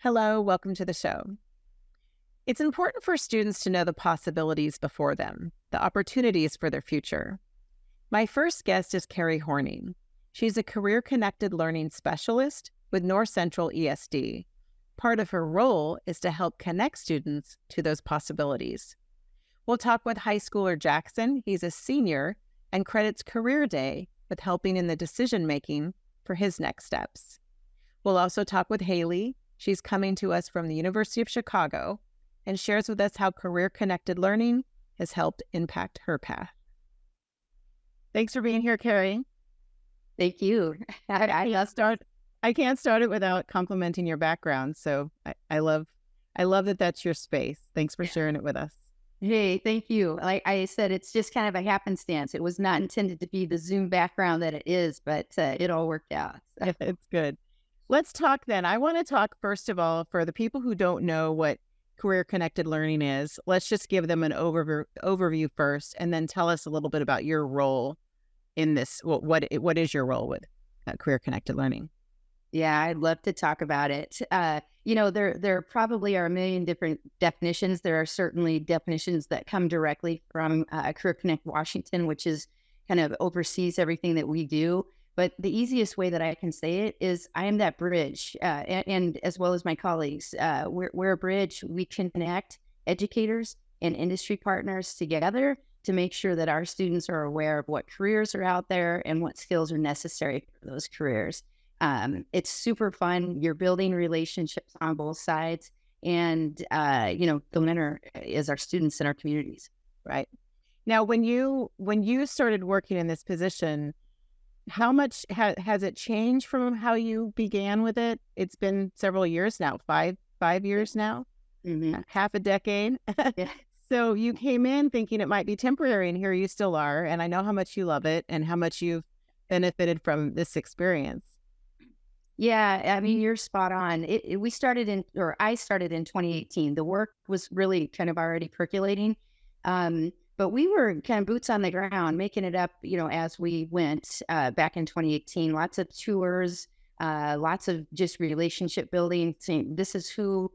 Hello, welcome to the show. It's important for students to know the possibilities before them, the opportunities for their future. My first guest is Cari Horning. She's a career-connected learning specialist with North Central ESD. Part of her role is to help connect students to those possibilities. We'll talk with high schooler Jaxon. He's a senior and credits Career Day with helping in the decision-making for his next steps. We'll also talk with Hailey. She's coming to us from the University of Chicago and shares with us how career-connected learning has helped impact her path. Thanks for being here, Cari. Thank you. I can't start it without complimenting your background. So I love that that's your space. Thanks for sharing it with us. Hey, thank you. Like I said, it's just kind of a happenstance. It was not intended to be the Zoom background that it is, but it all worked out. It's good. Let's talk then. I want to talk, first of all, for the people who don't know what career-connected learning is. Let's just give them an overview first, and then tell us a little bit about your role in this. What is your role with career-connected learning? Yeah, I'd love to talk about it. There probably are a million different definitions. There are certainly definitions that come directly from Career Connect Washington, which is kind of oversees everything that we do. But the easiest way that I can say it is I am that bridge, and as well as my colleagues. We're a bridge. We connect educators and industry partners together to make sure that our students are aware of what careers are out there and what skills are necessary for those careers. It's super fun. You're building relationships on both sides. And, the winner is our students and our communities. Right. Now, when you started working in this position, how much has it changed from how you began with it? It's been several years now, five years now, half a decade. Yeah. So you came in thinking it might be temporary, and here you still are. And I know how much you love it and how much you've benefited from this experience. Yeah, I mean, you're spot on. I started in 2018. The work was really kind of already percolating. But we were kind of boots on the ground, making it up, as we went back in 2018. Lots of tours, lots of just relationship building. Saying, this is who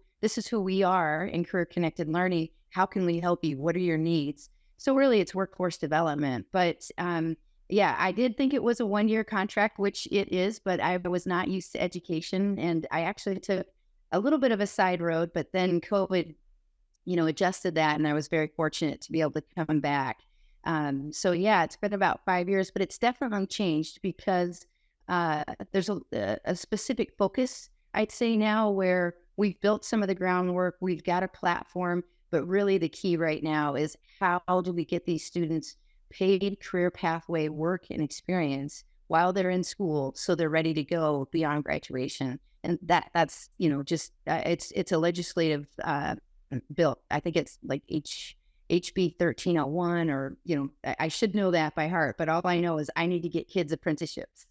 we are in career connected learning. How can we help you? What are your needs? So really, it's workforce development. But yeah, I did think it was a 1-year contract, which it is. But I was not used to education, and I actually took a little bit of a side road. But then COVID adjusted that, and I was very fortunate to be able to come back. So yeah, it's been about 5 years, but it's definitely changed because there's a specific focus, I'd say now, where we've built some of the groundwork, we've got a platform, but really the key right now is how do we get these students paid career pathway work and experience while they're in school so they're ready to go beyond graduation. And that's it's a legislative bill. I think it's like HB 1301, or I should know that by heart, but all I know is I need to get kids apprenticeships.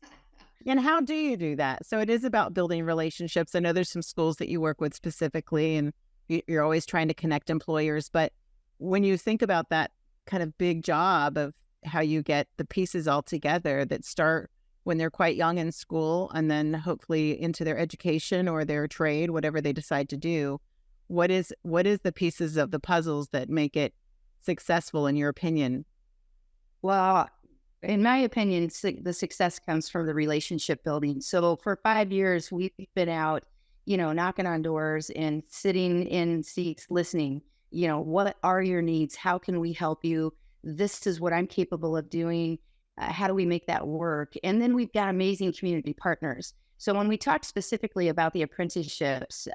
And how do you do that? So it is about building relationships. I know there's some schools that you work with specifically, and you're always trying to connect employers. But when you think about that kind of big job of how you get the pieces all together that start when they're quite young in school and then hopefully into their education or their trade, whatever they decide to do, what is the pieces of the puzzles that make it successful in your opinion? Well, in my opinion, the success comes from the relationship building. So for 5 years, we've been out, knocking on doors and sitting in seats, listening. What are your needs? How can we help you? This is what I'm capable of doing. How do we make that work? And then we've got amazing community partners. So when we talk specifically about the apprenticeships,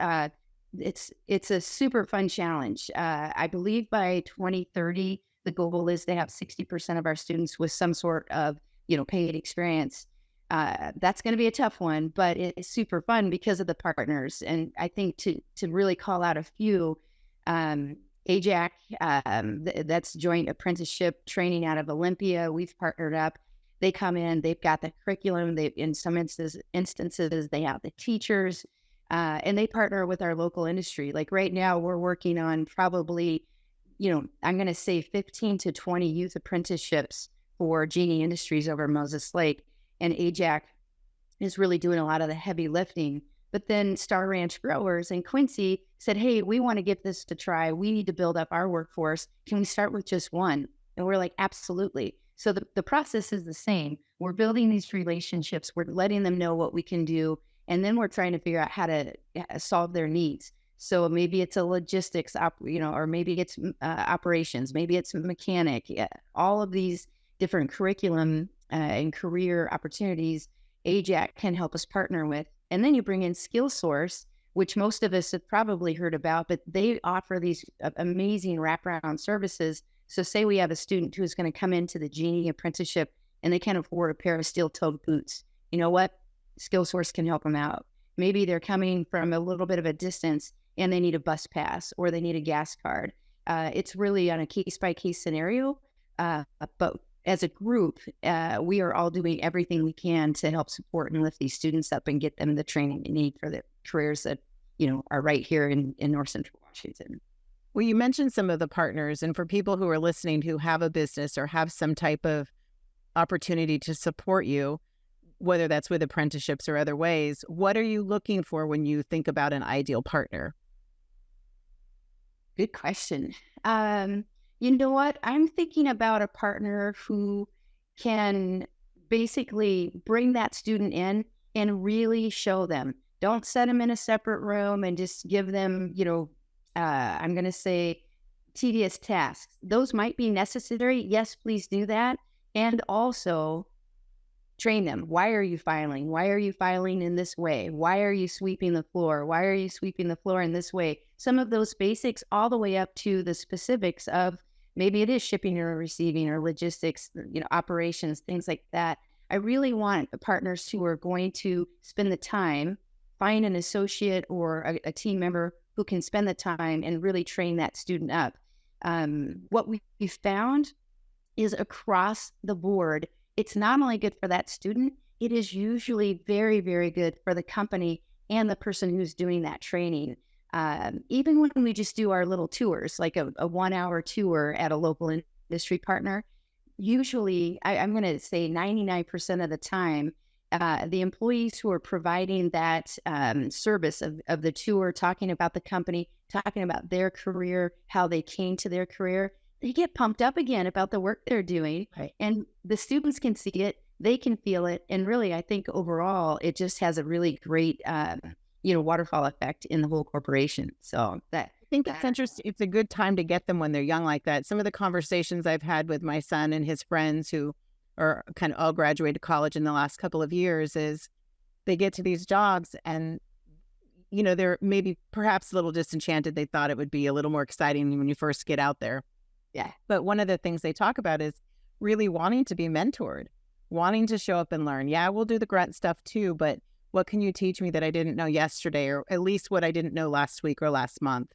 it's a super fun challenge. I believe by 2030, the goal is to have 60% of our students with some sort of, paid experience. That's going to be a tough one, but it's super fun because of the partners. And I think to really call out a few, AJAC, that's Joint Apprenticeship Training out of Olympia. We've partnered up. They come in, they've got the curriculum. In some instances, they have the teachers, and they partner with our local industry. Like right now, we're working on probably, I'm going to say 15 to 20 youth apprenticeships for Genie Industries over Moses Lake. And AJAC is really doing a lot of the heavy lifting. But then Star Ranch Growers in Quincy said, hey, we want to give this a try. We need to build up our workforce. Can we start with just one? And we're like, absolutely. So the process is the same. We're building these relationships. We're letting them know what we can do. And then we're trying to figure out how to solve their needs. So maybe it's a logistics, or maybe it's operations, maybe it's mechanic. Yeah, all of these different curriculum and career opportunities, AJAC can help us partner with. And then you bring in SkillSource, which most of us have probably heard about, but they offer these amazing wraparound services. So say we have a student who's going to come into the Genie apprenticeship and they can't afford a pair of steel-toed boots. You know what? SkillSource can help them out. Maybe they're coming from a little bit of a distance and they need a bus pass or they need a gas card. It's really on a case-by-case scenario, but as a group, we are all doing everything we can to help support and lift these students up and get them the training they need for the careers that, are right here in North Central Washington. Well, you mentioned some of the partners, and for people who are listening who have a business or have some type of opportunity to support you, whether that's with apprenticeships or other ways, what are you looking for when you think about an ideal partner? Good question. You know what? I'm thinking about a partner who can basically bring that student in and really show them. Don't set them in a separate room and just give them, I'm going to say tedious tasks. Those might be necessary. Yes, please do that. And also train them. Why are you filing? Why are you filing in this way? Why are you sweeping the floor? Why are you sweeping the floor in this way? Some of those basics all the way up to the specifics of maybe it is shipping or receiving or logistics, operations, things like that. I really want partners who are going to spend the time, find an associate or a team member who can spend the time and really train that student up. What we found is across the board, it's not only good for that student, it is usually very, very good for the company and the person who's doing that training. Even when we just do our little tours, like a 1-hour tour at a local industry partner, usually I'm going to say 99% of the time, the employees who are providing that service of the tour, talking about the company, talking about their career, how they came to their career, they get pumped up again about the work they're doing. Right. And the students can see it, they can feel it. And really, I think overall, it just has a really great waterfall effect in the whole corporation. So I think it's interesting. It's a good time to get them when they're young like that. Some of the conversations I've had with my son and his friends who are kind of all graduated college in the last couple of years is they get to these jobs and, they're maybe perhaps a little disenchanted. They thought it would be a little more exciting when you first get out there. Yeah. But one of the things they talk about is really wanting to be mentored, wanting to show up and learn. Yeah, we'll do the grunt stuff too, but what can you teach me that I didn't know yesterday, or at least what I didn't know last week or last month?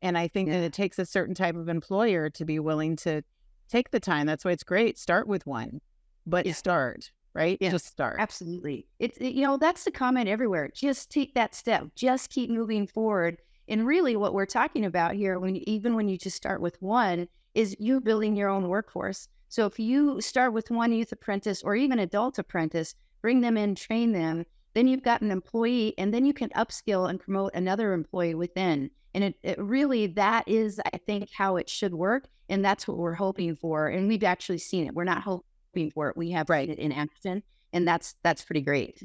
And I think that it takes a certain type of employer to be willing to take the time. That's why it's great. Start with one, but start, right? Yeah. Just start. Absolutely. That's the comment everywhere. Just take that step. Just keep moving forward. And really what we're talking about here, even when you just start with one, is you building your own workforce. So if you start with one youth apprentice or even adult apprentice, bring them in, train them, then you've got an employee, and then you can upskill and promote another employee within. And it really, that is, I think, how it should work. And that's what we're hoping for. And we've actually seen it. We're not hoping for it. We have seen it in action. And that's pretty great.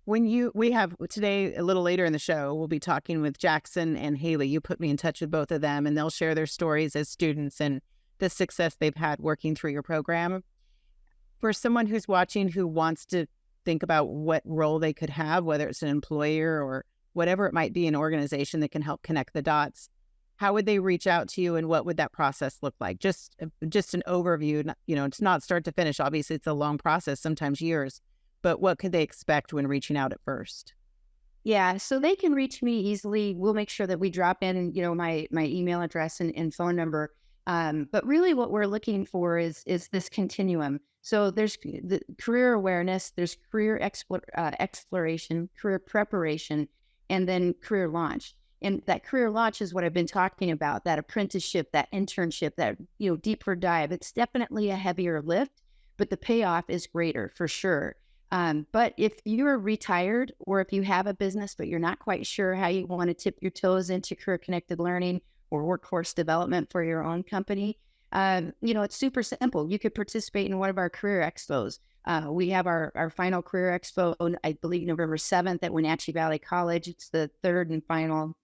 We have today, a little later in the show, we'll be talking with Jaxon and Hailey. You put me in touch with both of them, and they'll share their stories as students and the success they've had working through your program. For someone who's watching who wants to think about what role they could have, whether it's an employer or whatever it might be, an organization that can help connect the dots, how would they reach out to you and what would that process look like? Just an overview, it's not start to finish. Obviously, it's a long process, sometimes years. But what could they expect when reaching out at first? Yeah, so they can reach me easily. We'll make sure that we drop in, my email address and phone number. But really what we're looking for is this continuum. So there's the career awareness, there's career exploration, career preparation, and then career launch. And that career launch is what I've been talking about, that apprenticeship, that internship, that, deeper dive. It's definitely a heavier lift, but the payoff is greater for sure. But if you're retired or if you have a business, but you're not quite sure how you want to tip your toes into career connected learning or workforce development for your own company, it's super simple. You could participate in one of our career expos. We have our final career expo, I believe November 7th at Wenatchee Valley College. It's the third and final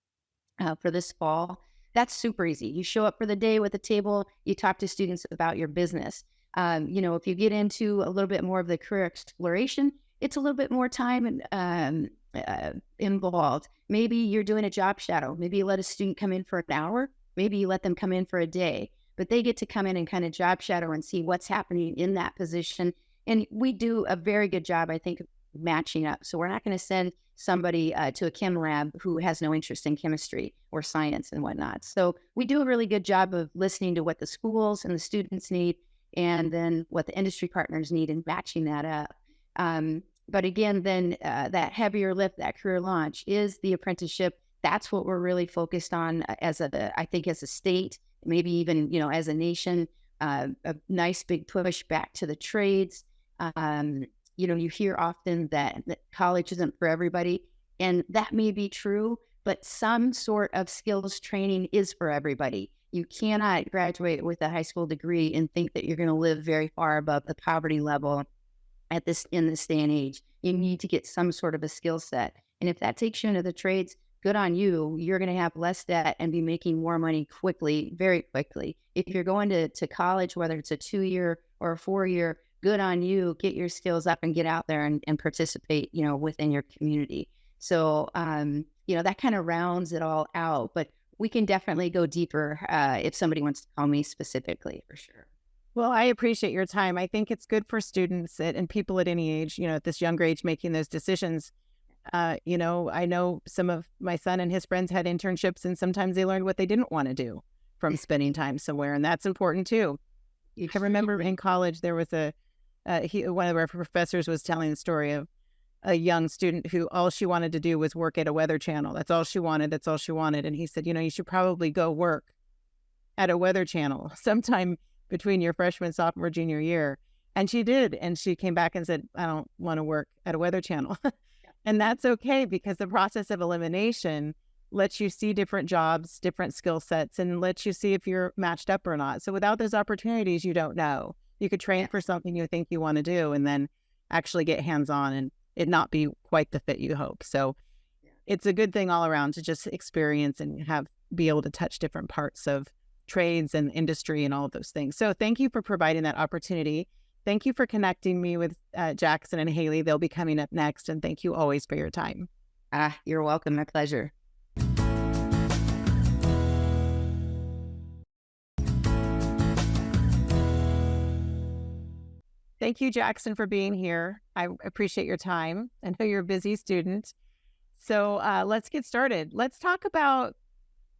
for this fall. That's super easy. You show up for the day with a table, you talk to students about your business. If you get into a little bit more of the career exploration, it's a little bit more time involved. Maybe you're doing a job shadow. Maybe you let a student come in for an hour. Maybe you let them come in for a day, but they get to come in and kind of job shadow and see what's happening in that position. And we do a very good job, I think, of matching up. So we're not going to send somebody to a chem lab who has no interest in chemistry or science and whatnot. So we do a really good job of listening to what the schools and the students need, and then what the industry partners need, and matching that up. But again, then that heavier lift, that career launch, is the apprenticeship. That's what we're really focused on I think as a state, maybe even, as a nation, a nice big push back to the trades. You hear often that college isn't for everybody, and that may be true, but some sort of skills training is for everybody. You cannot graduate with a high school degree and think that you're going to live very far above the poverty level in this day and age. You need to get some sort of a skill set. And if that takes you into the trades, good on you. You're going to have less debt and be making more money quickly, very quickly. If you're going to college, whether it's a 2-year or a 4-year, good on you. Get your skills up and get out there and participate, within your community. So, that kind of rounds it all out. But we can definitely go deeper if somebody wants to call me specifically, for sure. Well, I appreciate your time. I think it's good for students and people at any age, at this younger age, making those decisions. I know some of my son and his friends had internships, and sometimes they learned what they didn't want to do from spending time somewhere. And that's important too. I remember in college, there was one of our professors was telling the story of a young student who all she wanted to do was work at a weather channel. That's all she wanted. That's all she wanted. And he said, you should probably go work at a weather channel sometime between your freshman, sophomore, junior year. And she did. And she came back and said, I don't want to work at a weather channel. And that's okay, because the process of elimination lets you see different jobs, different skill sets, and lets you see if you're matched up or not. So without those opportunities, you don't know. You could train for something you think you want to do and then actually get hands-on and it not be quite the fit you hope. So it's a good thing all around to just experience and be able to touch different parts of trades and industry and all of those things. So thank you for providing that opportunity. Thank you for connecting me with Jaxon and Hailey. They'll be coming up next. And thank you always for your time. You're welcome. My pleasure. Thank you, Jaxon, for being here. I appreciate your time. I know you're a busy student. So let's get started. Let's talk about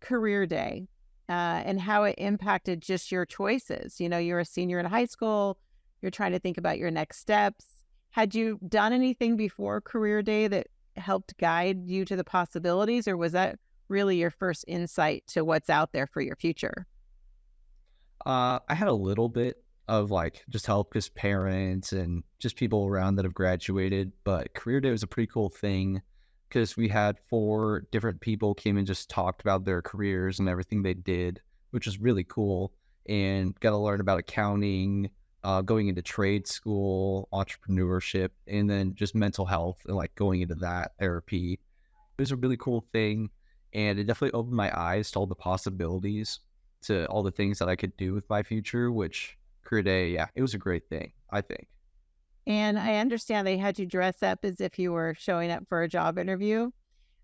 Career Day and how it impacted just your choices. You're a senior in high school. You're trying to think about your next steps. Had you done anything before Career Day that helped guide you to the possibilities, or was that really your first insight to what's out there for your future? I had a little bit of just help, because parents and just people around that have graduated. But Career Day was a pretty cool thing, because we had 4 different people came and just talked about their careers and everything they did, which was really cool, and got to learn about accounting, going into trade school, entrepreneurship, and then just mental health and going into that therapy. It was a really cool thing, and it definitely opened my eyes to all the possibilities, to all the things that I could do with my future, which Career Day, it was a great thing, I think. And I understand they had you dress up as if you were showing up for a job interview.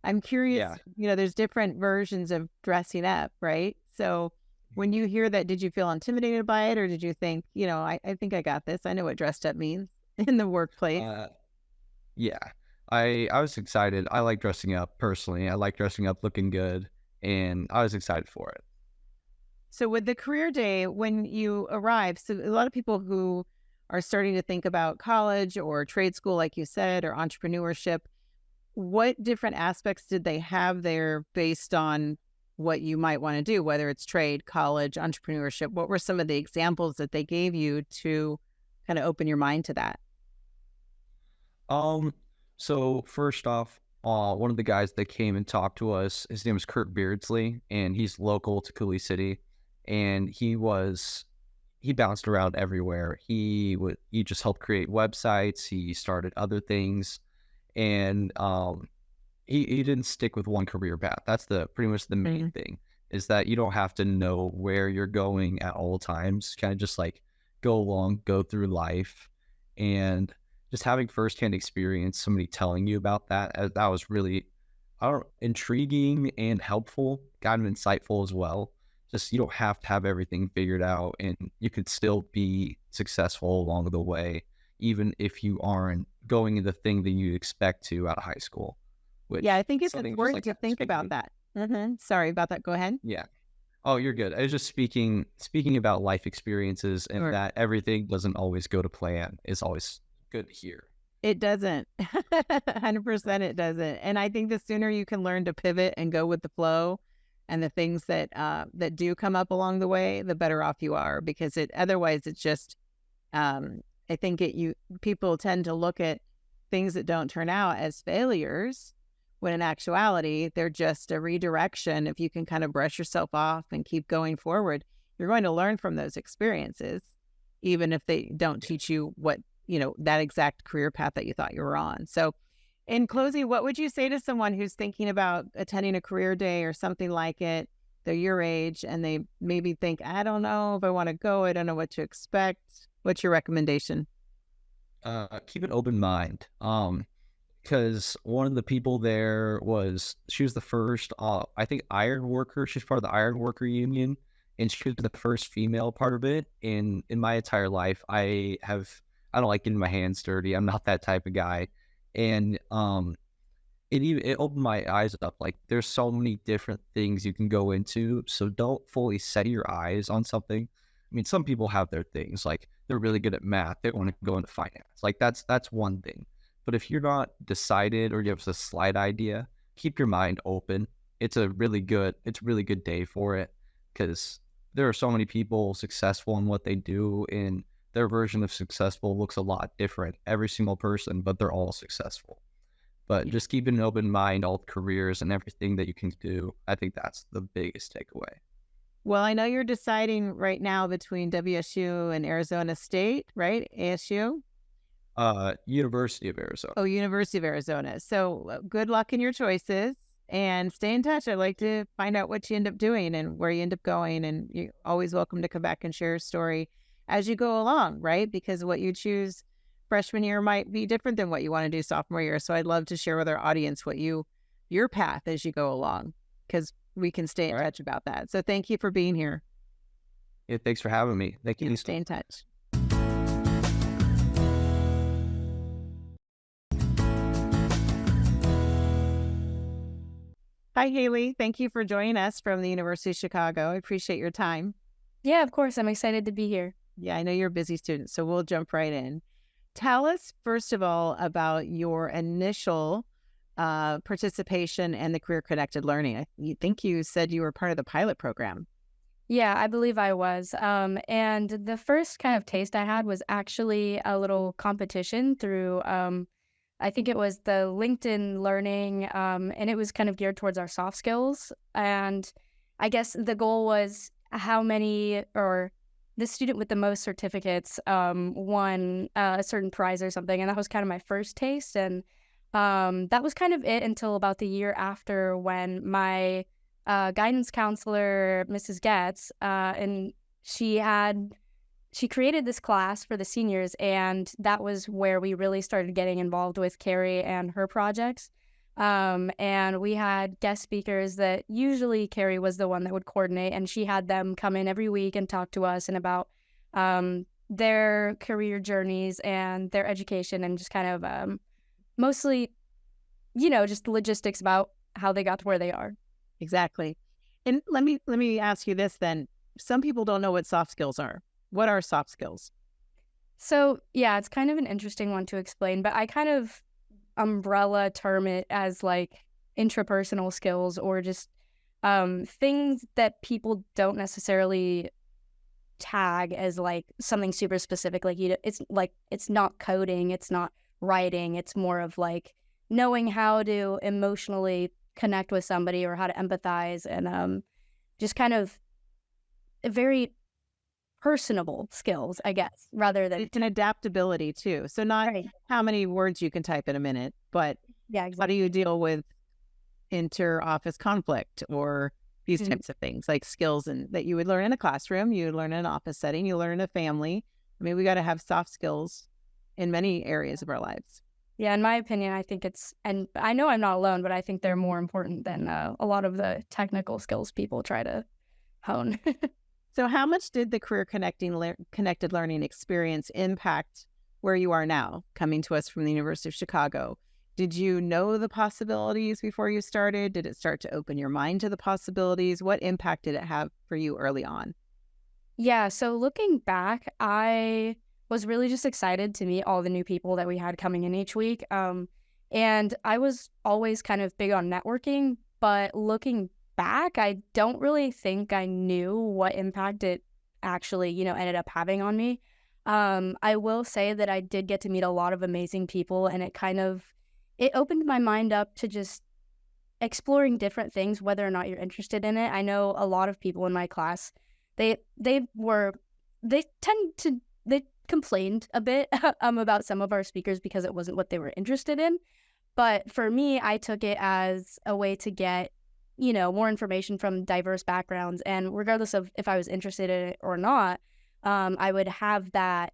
I'm curious, there's different versions of dressing up, right? So when you hear that, did you feel intimidated by it, or did you think, I think I got this. I know what dressed up means in the workplace. I was excited. I like dressing up personally. I like dressing up, looking good, and I was excited for it. So with the Career Day, when you arrived, so a lot of people who are starting to think about college or trade school, like you said, or entrepreneurship, what different aspects did they have there based on what you might want to do, whether it's trade, college, entrepreneurship? What were some of the examples that they gave you to kind of open your mind to that? Um, so first off, one of the guys that came and talked to us, his name is Kurt Beardsley, and he's local to Cooley City, and he bounced around everywhere. He just helped create websites. He started other things, and he didn't stick with one career path. That's the pretty much the main thing, is that you don't have to know where you're going at all times. Kind of just like go along, go through life, and just having firsthand experience, somebody telling you about that, that was really, I don't intriguing and helpful, kind of insightful as well. Just you don't have to have everything figured out, and you could still be successful along the way, even if you aren't going in the thing that you expect to out of high school. Yeah, I Which think it's something just important like to that, think about that. Sorry about that. Go ahead. yeah. Oh, you're good. I was just speaking about life experiences, and Sure. that everything doesn't always go to plan is always good to hear. It doesn't. 100% it doesn't. And I think the sooner you can learn to pivot and go with the flow and the things that that do come up along the way, the better off you are, because otherwise it's just I think people tend to look at things that don't turn out as failures, when in actuality they're just a redirection. If you can kind of brush yourself off and keep going forward, you're going to learn from those experiences, even if they don't teach you that exact career path that you thought you were on. So in closing, what would you say to someone who's thinking about attending a career day or something like it? They're your age and they maybe think, I don't know if I want to go. I don't know what to expect. What's your recommendation? Keep an open mind. Because one of the people there she was the first, I think, iron worker. She's part of the iron worker union, and she was the first female part of it. In my entire life, I don't like getting my hands dirty. I'm not that type of guy, and it opened my eyes up. Like, there's so many different things you can go into, so don't fully set your eyes on something. I mean, some people have their things, like they're really good at math, they want to go into finance. Like, that's one thing. But if you're not decided, or you have a slight idea, keep your mind open. It's a really good day for it, because there are so many people successful in what they do, and their version of successful looks a lot different, every single person, but they're all successful. But Yeah. just keep an open mind, all the careers and everything that you can do. I think that's the biggest takeaway. Well, I know you're deciding right now between WSU and Arizona State, right? ASU? University of Arizona. Oh, University of Arizona. So good luck in your choices and stay in touch. I'd like to find out what you end up doing and where you end up going. And you're always welcome to come back and share your story as you go along, right? Because what you choose freshman year might be different than what you want to do sophomore year. So I'd love to share with our audience your path as you go along, because we can stay in All right. touch about that. So thank you for being here. Yeah, thanks for having me. Thank you. Stay in touch. Hi, Hailey. Thank you for joining us from the University of Chicago. I appreciate your time. Yeah, of course. I'm excited to be here. Yeah, I know you're a busy student, so we'll jump right in. Tell us, first of all, about your initial participation and the Career Connected Learning. You think you said you were part of the pilot program. Yeah, I believe I was. And the first kind of taste I had was actually a little competition through, I think it was the LinkedIn Learning, and it was kind of geared towards our soft skills. And I guess the goal was how many, or the student with the most certificates won a certain prize or something. And that was kind of my first taste. And that was kind of it until about the year after, when my guidance counselor, Mrs. Getz, and she created this class for the seniors, and that was where we really started getting involved with Cari and her projects. And we had guest speakers that usually Cari was the one that would coordinate, and she had them come in every week and talk to us and about their career journeys and their education, and just kind of mostly, just logistics about how they got to where they are. Exactly. And let me ask you this then. Some people don't know what soft skills are. What are soft skills? So, yeah, it's kind of an interesting one to explain, but I kind of umbrella term it as like intrapersonal skills, or just things that people don't necessarily tag as like something super specific. Like, it's not coding, it's not writing. It's more of like knowing how to emotionally connect with somebody or how to empathize, and just kind of very personable skills, I guess, rather than It's an adaptability too. So not right. how many words you can type in a minute, but Yeah, how do exactly. you deal with inter-office conflict or these Mhm. types of things, like skills that you would learn in a classroom, you would learn in an office setting, you learn in a family. I mean, we got to have soft skills in many areas of our lives. Yeah, in my opinion, I think and I know I'm not alone, but I think they're more important than a lot of the technical skills people try to hone. So how much did the career connected learning experience impact where you are now, coming to us from the University of Chicago? Did you know the possibilities before you started? Did it start to open your mind to the possibilities? What impact did it have for you early on? Yeah, so looking back, I was really just excited to meet all the new people that we had coming in each week. And I was always kind of big on networking, but looking back, I don't really think I knew what impact it actually, ended up having on me. I will say that I did get to meet a lot of amazing people, and it opened my mind up to just exploring different things, whether or not you're interested in it. I know a lot of people in my class, they they were they tend to they complained a bit about some of our speakers because it wasn't what they were interested in. But for me, I took it as a way to get, more information from diverse backgrounds. And regardless of if I was interested in it or not, I would have that,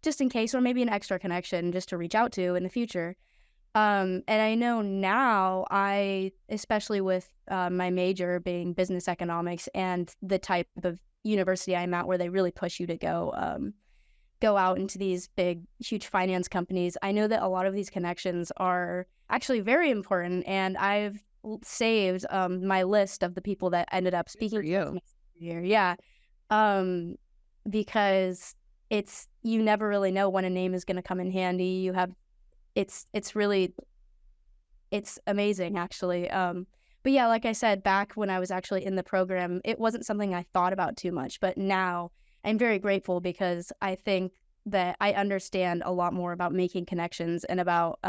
just in case, or maybe an extra connection just to reach out to in the future. And I know now especially with my major being business economics and the type of university I'm at where they really push you to go out into these big, huge finance companies. I know that a lot of these connections are actually very important, and I've saved my list of the people that ended up Good for speaking to us you. my senior year. Yeah, um, because you never really know when a name is going to come in handy. It's really it's amazing, actually. But yeah, like I said, back when I was actually in the program, it wasn't something I thought about too much. But now I'm very grateful because I think that I understand a lot more about making connections and about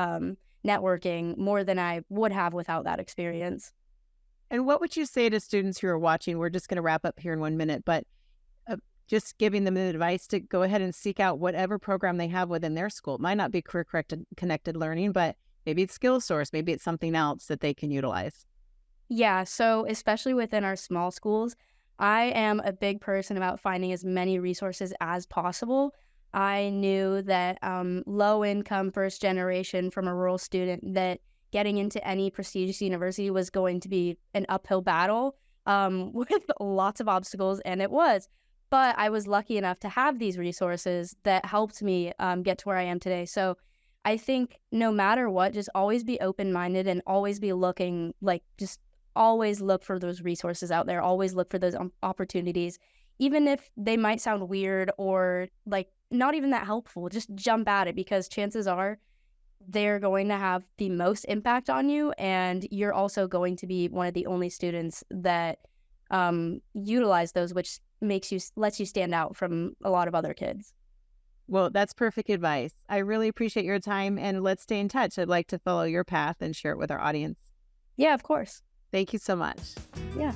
networking more than I would have without that experience. And what would you say to students who are watching? We're just going to wrap up here in 1 minute, but uh, just giving them the advice to go ahead and seek out whatever program they have within their school. It might not be connected learning, but maybe it's skill source, maybe it's something else that they can utilize. Yeah, so especially within our small schools, I am a big person about finding as many resources as possible. I knew that low income first generation from a rural student that getting into any prestigious university was going to be an uphill battle with lots of obstacles, and it was. But I was lucky enough to have these resources that helped me get to where I am today. So I think no matter what, just always be open minded and always be looking, like, just always look for those resources out there, always look for those opportunities, even if they might sound weird or like not even that helpful. Just jump at it because chances are they're going to have the most impact on you, and you're also going to be one of the only students that utilize those, which lets you stand out from a lot of other kids. Well, that's perfect advice. I really appreciate your time, and let's stay in touch. I'd like to follow your path and share it with our audience. Yeah, of course. Thank you so much. Yeah.